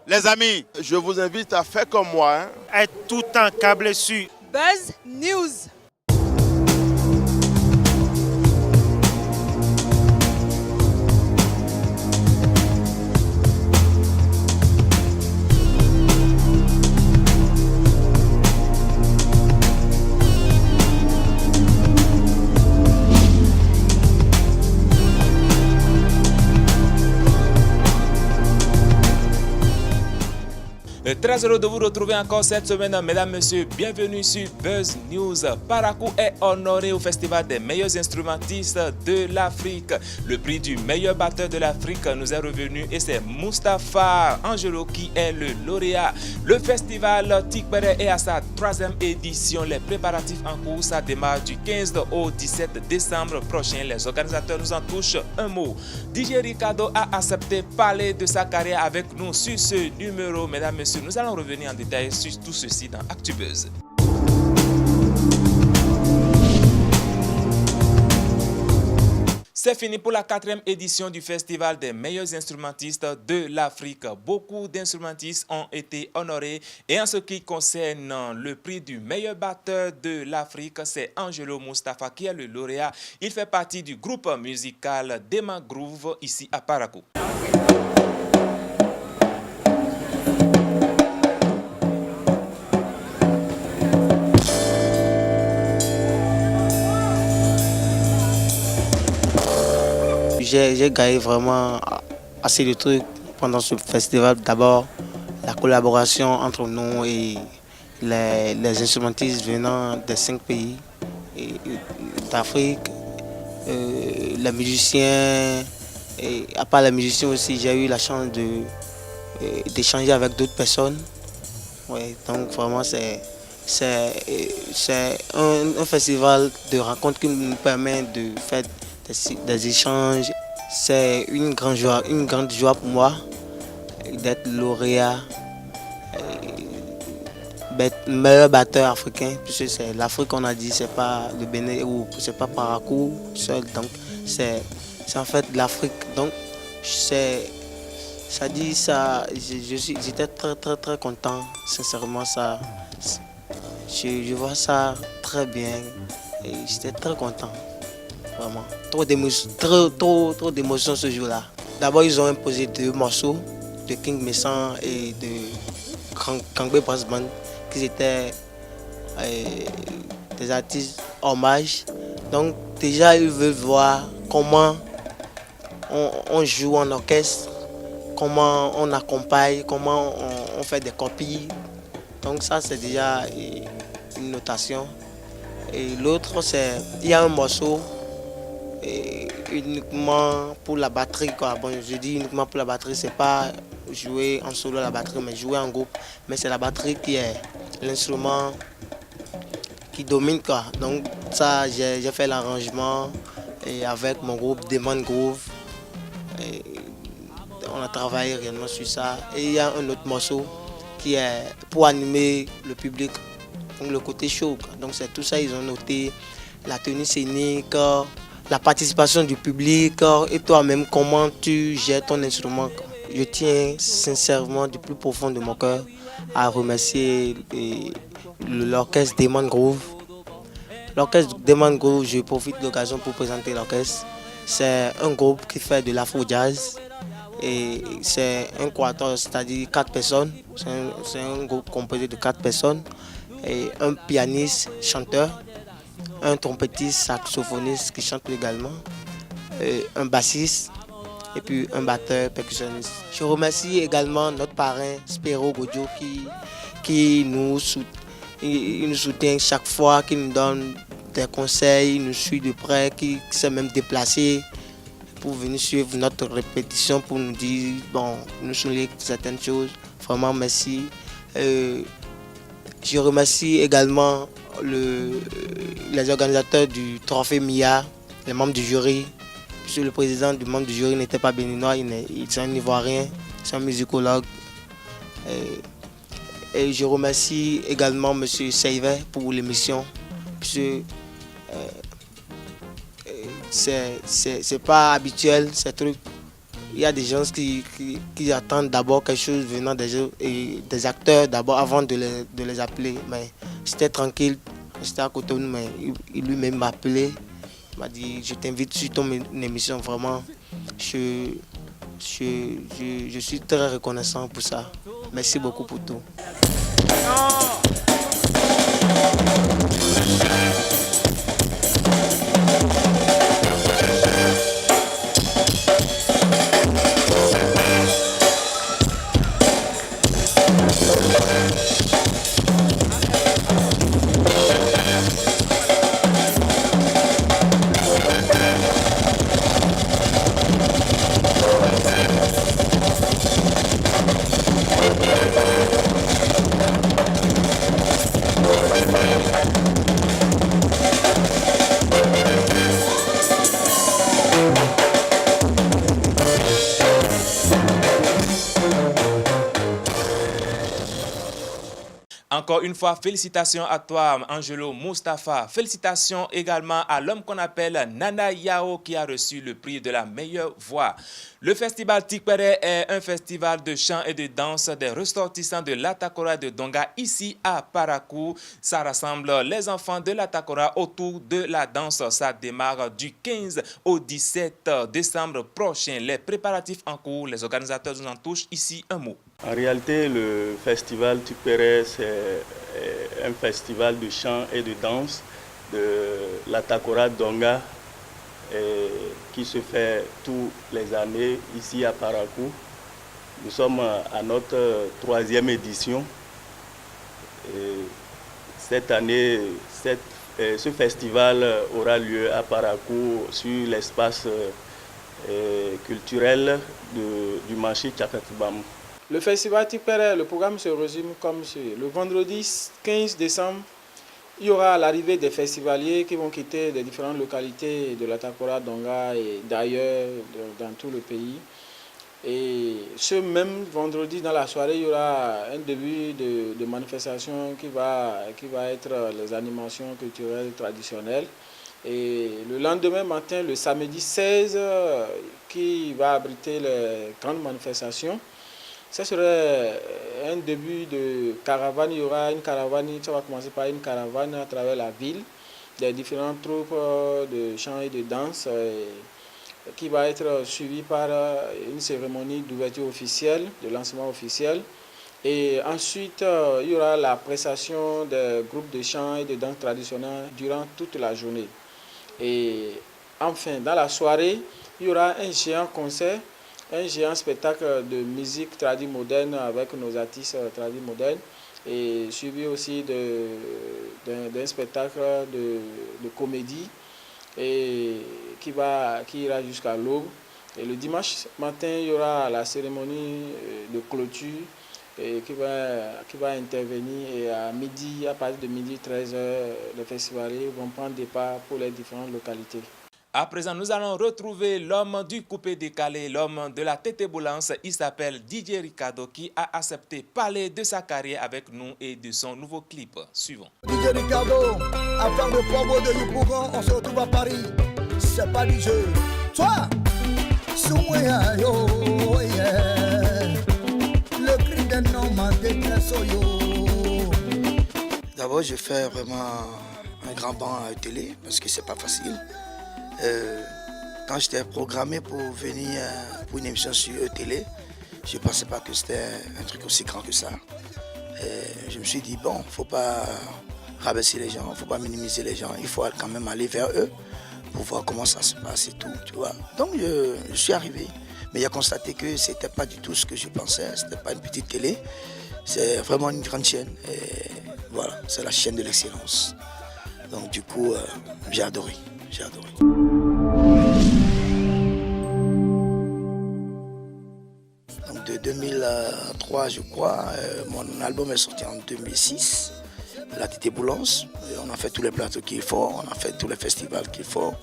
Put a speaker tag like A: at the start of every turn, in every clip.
A: Les amis, je vous invite à faire comme moi.
B: Être tout le temps câblé sur
C: Buzz News.
D: Très heureux de vous retrouver encore cette semaine, mesdames, messieurs. Bienvenue sur Buzz News. Parakou est honoré au Festival des meilleurs instrumentistes de l'Afrique. Le prix du meilleur batteur de l'Afrique nous est revenu et c'est Mustapha Angelo qui est le lauréat. Le festival Tikbere est à sa 3e édition. Les préparatifs en cours, ça démarre du 15 au 17 décembre prochain. Les organisateurs nous en touchent un mot. DJ Ricardo a accepté de parler de sa carrière avec nous sur ce numéro, mesdames, messieurs. Nous allons revenir en détail sur tout ceci dans ActuBuzz. C'est fini pour la 4e édition du Festival des meilleurs instrumentistes de l'Afrique. Beaucoup d'instrumentistes ont été honorés et en ce qui concerne le prix du meilleur batteur de l'Afrique, c'est Angelo Mustapha qui est le lauréat. Il fait partie du groupe musical Dema Groove ici à Parakou.
E: J'ai gagné vraiment assez de trucs pendant ce festival. D'abord, la collaboration entre nous et les instrumentistes venant des 5 pays d'Afrique, les musiciens, et à part les musiciens aussi, j'ai eu la chance d'échanger avec d'autres personnes. Ouais, donc vraiment, c'est un festival de rencontres qui nous permet de faire des échanges. C'est une grande joie pour moi d'être lauréat, meilleur batteur africain, puisque c'est l'Afrique qu'on a dit, c'est pas le Bénin ou c'est pas Parakou seul, donc c'est en fait l'Afrique. Donc j'étais très content, sincèrement ça. Je vois ça très bien et j'étais très content. Vraiment, trop d'émotions ce jour-là. D'abord, ils ont imposé 2 morceaux de King Messan et de Kangbe Brass Band, qui étaient des artistes hommage. Donc, déjà, ils veulent voir comment on joue en orchestre, comment on accompagne, comment on fait des copies. Donc, ça, c'est déjà une notation. Et l'autre, c'est il y a un morceau uniquement pour la batterie, quoi. Bon, je dis uniquement pour la batterie, c'est pas jouer en solo la batterie, mais jouer en groupe. Mais c'est la batterie qui est l'instrument qui domine, quoi. Donc ça, j'ai fait l'arrangement avec mon groupe Dema Groove. Et on a travaillé réellement sur ça. Et il y a un autre morceau qui est pour animer le public, donc le côté show, quoi. Donc c'est tout ça, ils ont noté la tenue scénique, la participation du public et toi-même, comment tu gères ton instrument. Je tiens sincèrement du plus profond de mon cœur à remercier l'orchestre Dema Groove. L'orchestre Dema Groove, je profite de l'occasion pour présenter l'orchestre. C'est un groupe qui fait de l'afro-jazz et c'est un quatuor, c'est-à-dire 4 personnes. C'est un groupe composé de 4 personnes et un pianiste, chanteur, un trompettiste, saxophoniste qui chante également, un bassiste et puis un batteur percussionniste. Je remercie également notre parrain Spero Godjo qui nous soutient chaque fois, qui nous donne des conseils, il nous suit de près, qui s'est même déplacé pour venir suivre notre répétition, pour nous dire, bon, nous souligner certaines choses. Vraiment merci. Je remercie également les organisateurs du Trophée MIA, les membres du jury. Puisque le président du membre du jury n'était pas béninois, il est un Ivoirien, c'est un musicologue. Et je remercie également M. Seivet pour l'émission. C'est pas habituel ces trucs. il y a des gens qui attendent d'abord quelque chose venant des acteurs d'abord avant de les appeler. Mais j'étais tranquille, j'étais à côté de nous, mais il lui-même m'a appelé. Il m'a dit, je t'invite sur ton émission, vraiment. Je suis très reconnaissant pour ça. Merci beaucoup pour tout.
D: Encore une fois, félicitations à toi, Angelo Mustapha. Félicitations également à l'homme qu'on appelle Nana Yao qui a reçu le prix de la meilleure voix. Le festival Tikpere est un festival de chant et de danse des ressortissants de l'Atakora de Donga ici à Parakou. Ça rassemble les enfants de l'Atakora autour de la danse. Ça démarre du 15 au 17 décembre prochain. Les préparatifs en cours, les organisateurs nous en touchent ici un mot.
C: En réalité, le festival Tikpere, c'est un festival de chant et de danse de l'Atakora Donga qui se fait tous les années ici à Parakou. Nous sommes à notre 3e édition. Et cette année, ce festival aura lieu à Parakou sur l'espace culturel du marché Tchakatibam.
F: Le festival Tikpere, le programme se résume comme suit. Le vendredi 15 décembre, il y aura l'arrivée des festivaliers qui vont quitter les différentes localités de l'Atakora Donga et d'ailleurs dans tout le pays. Et ce même vendredi dans la soirée, il y aura un début de manifestation qui va être les animations culturelles traditionnelles. Et le lendemain matin, le samedi 16, qui va abriter les grandes manifestations. Ce serait un début de caravane. Il y aura une caravane, ça va commencer par une caravane à travers la ville, des différentes troupes de chant et de danse, qui va être suivie par une cérémonie d'ouverture officielle, de lancement officiel. Et ensuite, il y aura la prestation des groupes de chant et de danse traditionnels durant toute la journée. Et enfin, dans la soirée, il y aura un géant concert, un géant spectacle de musique tradie moderne avec nos artistes tradie modernes et suivi aussi d'un spectacle de comédie et qui ira jusqu'à l'aube. Et le dimanche matin, il y aura la cérémonie de clôture et qui va intervenir et à midi, à partir de midi 13h, les festivaliers vont prendre départ pour les différentes localités.
D: À présent, nous allons retrouver l'homme du coupé décalé, l'homme de la tété boulance. Il s'appelle DJ Ricardo qui a accepté parler de sa carrière avec nous et de son nouveau clip. Suivons.
G: DJ Ricardo, afin de promo de Yopougon, on se retrouve à Paris. C'est pas du jeu. Toi, Soumouya, yo, yeah. Le cri d'un homme en détresse, yo.
H: D'abord, je fais vraiment un grand banc à télé parce que c'est pas facile. Quand j'étais programmé pour venir pour une émission sur télé, je ne pensais pas que c'était un truc aussi grand que ça. Je me suis dit, bon, il ne faut pas rabaisser les gens, il ne faut pas minimiser les gens, il faut quand même aller vers eux pour voir comment ça se passe et tout, tu vois. Donc je suis arrivé, mais il a constaté que ce n'était pas du tout ce que je pensais, ce n'était pas une petite télé, c'est vraiment une grande chaîne. Et voilà, c'est la chaîne de l'excellence. Donc du coup, j'ai adoré. Donc de 2003, je crois, mon album est sorti en 2006, La Tété Boulance. On a fait tous les plateaux qu'il faut, on a fait tous les festivals qu'il faut.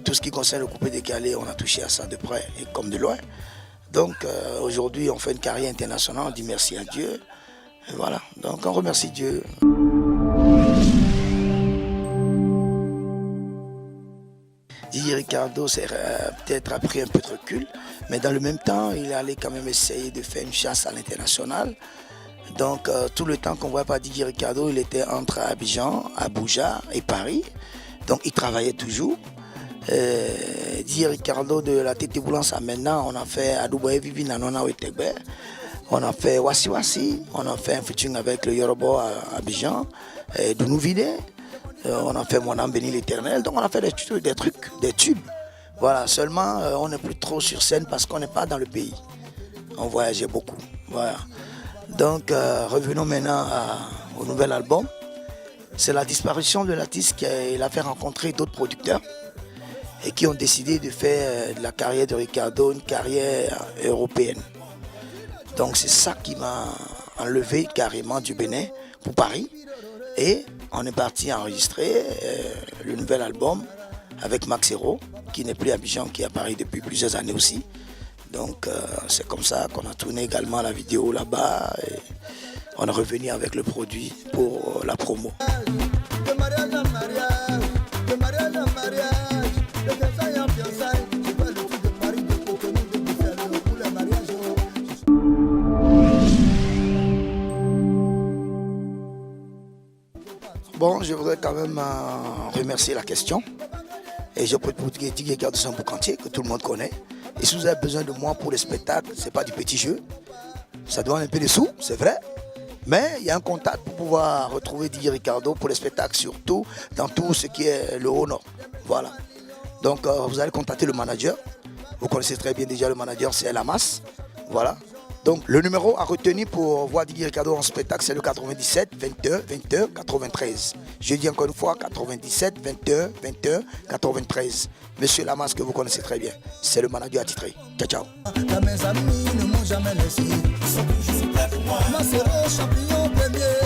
H: Tout ce qui concerne le coupé décalé, on a touché à ça de près et comme de loin. Donc aujourd'hui, on fait une carrière internationale, on dit merci à Dieu. Et voilà, donc on remercie Dieu. DJ Ricardo, c'est peut-être a pris un peu de recul Mais dans le même temps, il allait quand même essayer de faire une chasse à l'international. Donc tout le temps qu'on ne voit pas Didier Ricardo, il était entre Abidjan, Abuja et Paris. Donc il travaillait toujours. Didier Ricardo de la Tete Boulance à maintenant, on a fait Adoubaye Vivi Nanona Wetegbe. On a fait Wassi Wassi, on a fait un featuring avec le Yoruba à Abidjan, Dounou Vide. On a fait Mon âme béni l'éternel. Donc on a fait des trucs, des tubes. Voilà, seulement on n'est plus trop sur scène parce qu'on n'est pas dans le pays. On voyageait beaucoup. Voilà. Donc revenons maintenant au nouvel album. C'est la disparition de l'artiste qui a fait rencontrer d'autres producteurs et qui ont décidé de faire de la carrière de Ricardo une carrière européenne. Donc c'est ça qui m'a enlevé carrément du Bénin pour Paris. Et on est parti enregistrer le nouvel album avec Max Hero, qui n'est plus à Abidjan, qui est à Paris depuis plusieurs années aussi. Donc c'est comme ça qu'on a tourné également la vidéo là-bas. Et on est revenu avec le produit pour la promo. Bon, je voudrais quand même remercier la question. Et je peux vous dire qu'il de son boucantier, que tout le monde connaît. Et si vous avez besoin de moi pour les spectacles, ce n'est pas du petit jeu. Ça demande un peu de sous, c'est vrai. Mais il y a un contact pour pouvoir retrouver Didier Ricardo pour les spectacles, surtout dans tout ce qui est le Haut-Nord. Voilà. Donc vous allez contacter le manager. Vous connaissez très bien déjà le manager, c'est Lamas. Voilà. Donc le numéro à retenir pour voir Didier Ricardo en spectacle, c'est le 97 21 21 93. Je dis encore une fois 97 21 21 93. Monsieur Lamas, que vous connaissez très bien, c'est le manager attitré. Ciao, ciao.
G: Mes amis ne m'ont jamais laissé. Moi, c'est le champion premier.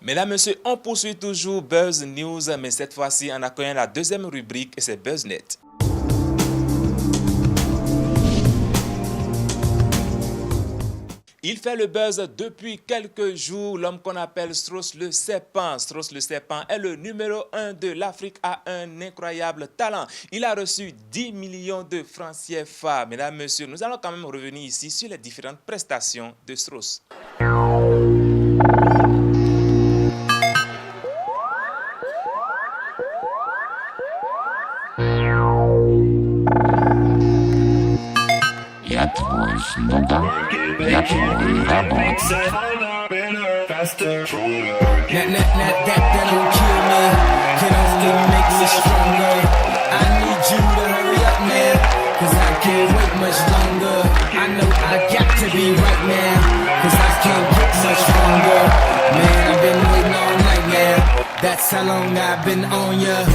D: Mesdames, Messieurs, on poursuit toujours Buzz News, mais cette fois-ci en accueillant la deuxième rubrique, et c'est BuzzNet. Il fait le buzz depuis quelques jours. L'homme qu'on appelle Strauss le Serpent. Strauss le Serpent est le numéro 1 de l'Afrique, a un incroyable talent. Il a reçu 10 millions de francs CFA. Mesdames, Messieurs, nous allons quand même revenir ici sur les différentes prestations de Strauss.
I: That don't kill me, can only make me stronger. I need you to hurry up now, cause I can't wait much longer. I know I got to be right now, cause I can't get much stronger. Man, I've been waiting all night now, that's how long I've been on ya.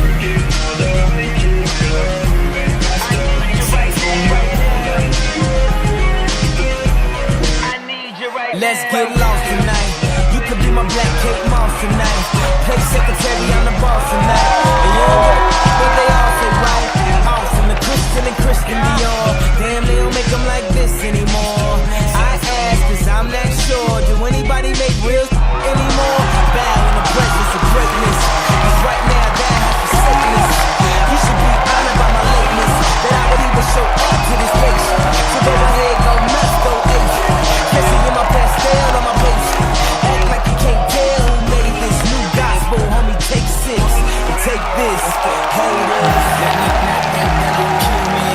I: Let's get lost tonight. You could be my black Kate Moss tonight. Play secretary on the boss tonight. And you don't give a but they all say right. Off from the Christian and Christian Dior. Damn, they don't make them like this anymore. I ask cause I'm not sure. Do anybody make real anymore? Bow in the presence of greatness. Cause right now that has forsaken us. You should be honored by my lateness. That I would even show up to this place. So go ahead, go nuts, go ace. Kissing in my pastel on my face. Act like you can't tell who made this new gospel, homie. Take 6 and take this. Haters, that don't kill me,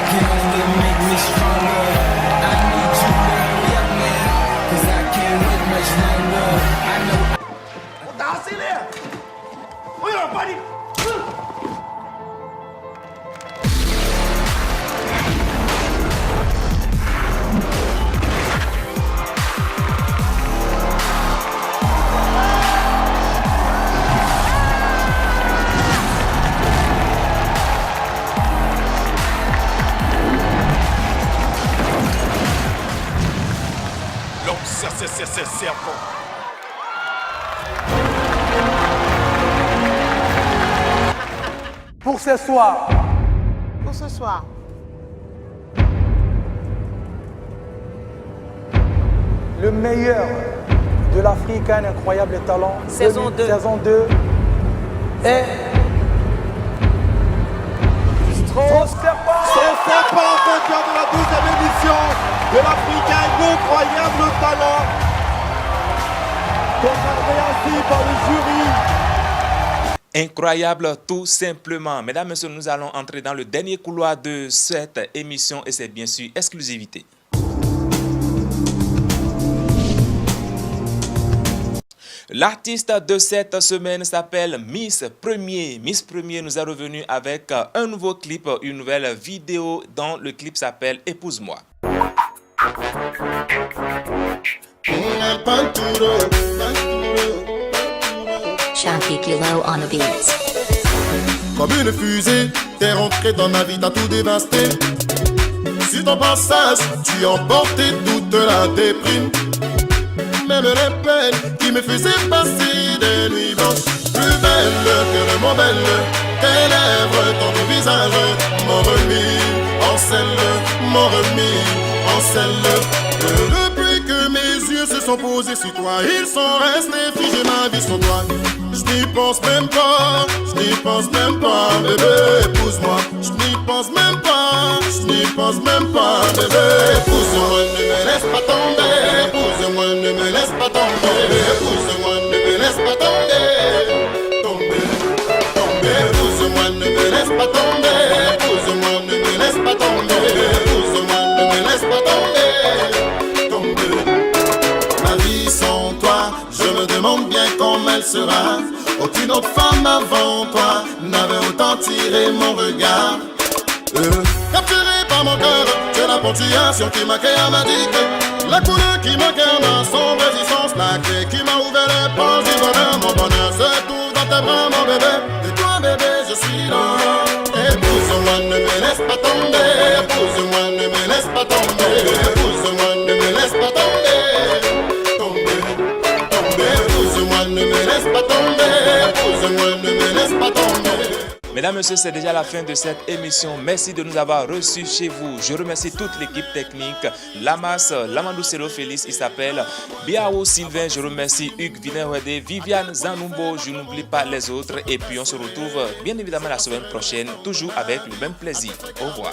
I: can only make me stronger. I need you to hurry up now, cause I can't wait much longer. I know. What the hell's in there? Wait up, buddy.
B: Serpent.
J: Pour ce soir.
E: Pour ce soir.
J: Le meilleur de l'Afrique a un incroyable talent.
K: Saison 2.
J: Saison 2 est Son serpent.
A: Son serpent vainqueur de la 12e édition de l'Africain, incroyable talent, consacré ainsi par le jury.
D: Incroyable tout simplement. Mesdames, Messieurs, nous allons entrer dans le dernier couloir de cette émission et c'est bien sûr exclusivité. L'artiste de cette semaine s'appelle Miss Premier. Miss Premier nous est revenu avec un nouveau clip, une nouvelle vidéo dont le clip s'appelle Épouse-moi.
K: Shanky Kilo on the beats.
L: Comme une fusée, t'es rentré dans ma vie, t'as tout dévasté. Sur ton passage, tu as emporté toute la déprime. Même les peines qui me faisaient passer des nuits blanches. Plus belle que le mot belle, tes lèvres, ton visage m'ont remis en selle, m'ont remis en selle. Depuis que mes yeux se sont posés sur toi, ils sont restés figés, ma vie sans toi. Je n'y pense même pas, je n'y pense même pas, bébé, épouse-moi. Je n'y pense même pas, je n'y pense même pas, bébé, épouse-moi, ne me laisse pas tomber, épouse-moi, ne me laisse pas tomber, épouse-moi, ne me laisse pas tomber, tomber, tomber, épouse-moi, ne me laisse pas tomber, épouse-moi, ne me laisse pas tomber, épouse-moi, ne me laisse pas tomber, tomber. Ma vie sans toi, je me demande bien comment elle sera. Aucune autre femme avant toi n'avait autant tiré mon regard. Capturé par mon cœur, c'est la ponctuation qui manquait à ma digue. La couleur qui manquait à ma sombre existence. La clé qui m'a ouvert les portes du bonheur. Mon bonheur se trouve dans tes bras, mon bébé. Et toi, bébé, je suis là. Épouse-moi, ne me laisse pas tomber. Épouse-moi, ne me laisse pas tomber. Épouse-moi, ne me laisse pas tomber. Tomber, tomber. Épouse-moi, ne me laisse pas tomber. Épouse-moi, ne me laisse pas tomber.
D: Mesdames, Messieurs, c'est déjà la fin de cette émission. Merci de nous avoir reçus chez vous. Je remercie toute l'équipe technique. Lamas, Lamandou Selo Félix, il s'appelle Biao Sylvain. Je remercie Hugues Vinerwede, Viviane Zanumbo. Je n'oublie pas les autres. Et puis on se retrouve bien évidemment la semaine prochaine, toujours avec le même plaisir. Au revoir.